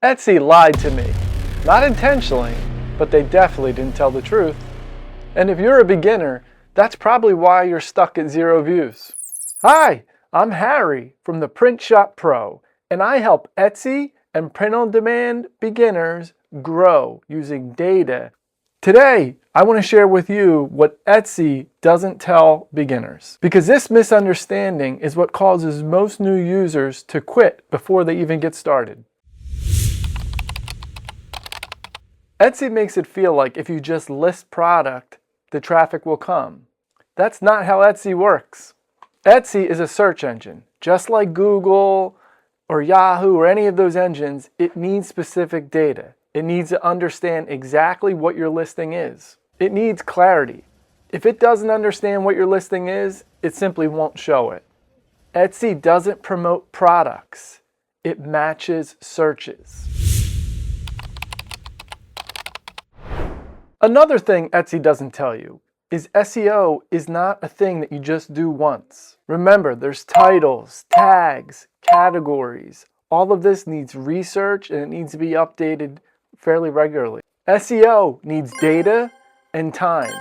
Etsy lied to me. Not intentionally, but they definitely didn't tell the truth. And if you're a beginner, that's probably why you're stuck at 0 views. Hi, I'm Harry from the Print Shop Pro, and I help Etsy and print-on-demand beginners grow using data. Today, I want to share with you what Etsy doesn't tell beginners, because this misunderstanding is what causes most new users to quit before they even get started. Etsy makes it feel like if you just list product, the traffic will come. That's not how Etsy works. Etsy is a search engine. Just like Google or Yahoo or any of those engines, it needs specific data. It needs to understand exactly what your listing is. It needs clarity. If it doesn't understand what your listing is, it simply won't show it. Etsy doesn't promote products. It matches searches. Another thing Etsy doesn't tell you is SEO is not a thing that you just do once. Remember, there's titles, tags, categories. All of this needs research and it needs to be updated fairly regularly. SEO needs data and time,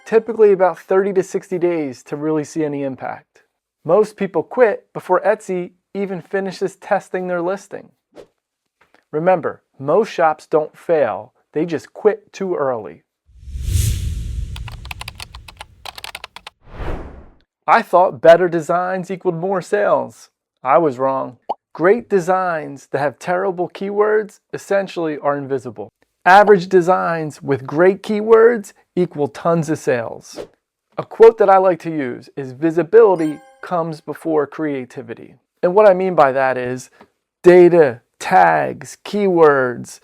typically about 30 to 60 days to really see any impact. Most people quit before Etsy even finishes testing their listing. Remember, most shops don't fail, they just quit too early. I thought better designs equaled more sales. I was wrong. Great designs that have terrible keywords essentially are invisible. Average designs with great keywords equal tons of sales. A quote that I like to use is visibility comes before creativity. And what I mean by that is data, tags, keywords,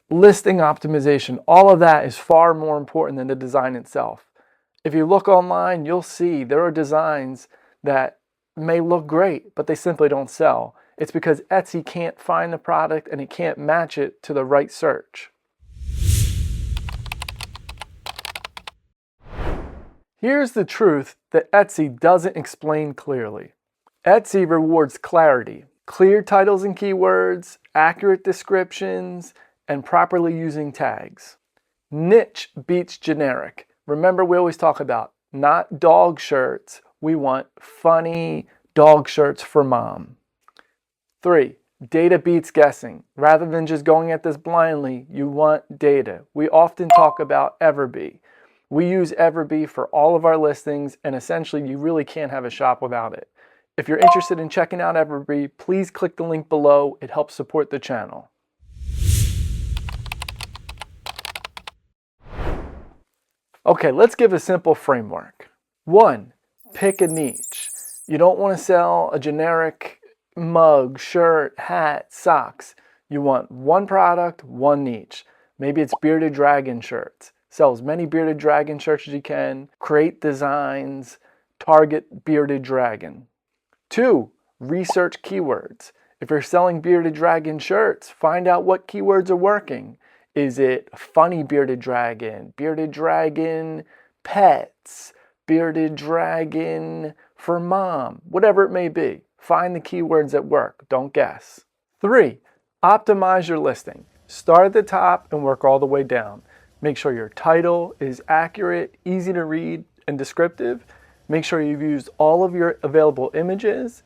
listing optimization, all of that is far more important than the design itself. If you look online, you'll see there are designs that may look great, but they simply don't sell. It's because Etsy can't find the product and it can't match it to the right search. Here's the truth that Etsy doesn't explain clearly. Etsy rewards clarity, clear titles and keywords, accurate descriptions, and properly using tags. Niche beats generic. Remember, we always talk about not dog shirts. We want funny dog shirts for mom. 3, data beats guessing. Rather than just going at this blindly, you want data. We often talk about EverBee. We use EverBee for all of our listings, and essentially you really can't have a shop without it. If you're interested in checking out EverBee, please click the link below. It helps support the channel. Okay, let's give a simple framework. 1, pick a niche. You don't want to sell a generic mug, shirt, hat, socks. You want one product, one niche. Maybe it's bearded dragon shirts. Sell as many bearded dragon shirts as you can. Create designs. Target bearded dragon. 2, research keywords. If you're selling bearded dragon shirts, find out what keywords are working. Is it funny bearded dragon pets, bearded dragon for mom, whatever it may be. Find the keywords that work, don't guess. 3, optimize your listing. Start at the top and work all the way down. Make sure your title is accurate, easy to read, and descriptive. Make sure you've used all of your available images.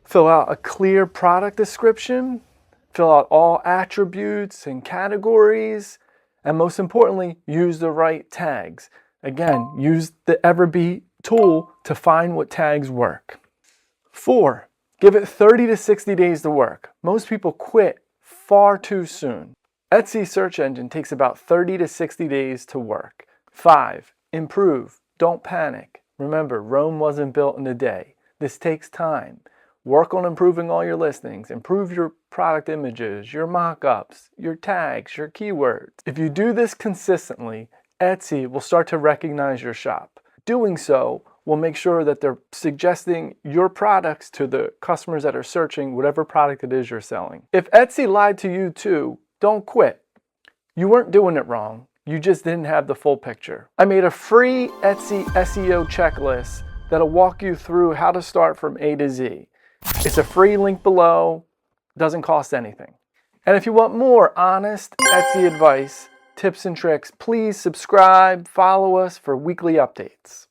Fill out a clear product description. Fill out all attributes and categories, and most importantly, use the right tags. Again, use the EverBee tool to find what tags work. 4, give it 30 to 60 days to work. Most people quit far too soon. Etsy search engine takes about 30 to 60 days to work. 5, improve, don't panic. Remember, Rome wasn't built in a day. This takes time. Work on improving all your listings. Improve your product images, your mock-ups, your tags, your keywords. If you do this consistently, Etsy will start to recognize your shop. Doing so will make sure that they're suggesting your products to the customers that are searching whatever product it is you're selling. If Etsy lied to you too, don't quit. You weren't doing it wrong. You just didn't have the full picture. I made a free Etsy SEO checklist that'll walk you through how to start from A to Z. It's a free link below, doesn't cost anything. And if you want more honest Etsy advice, tips and tricks, please subscribe, follow us for weekly updates.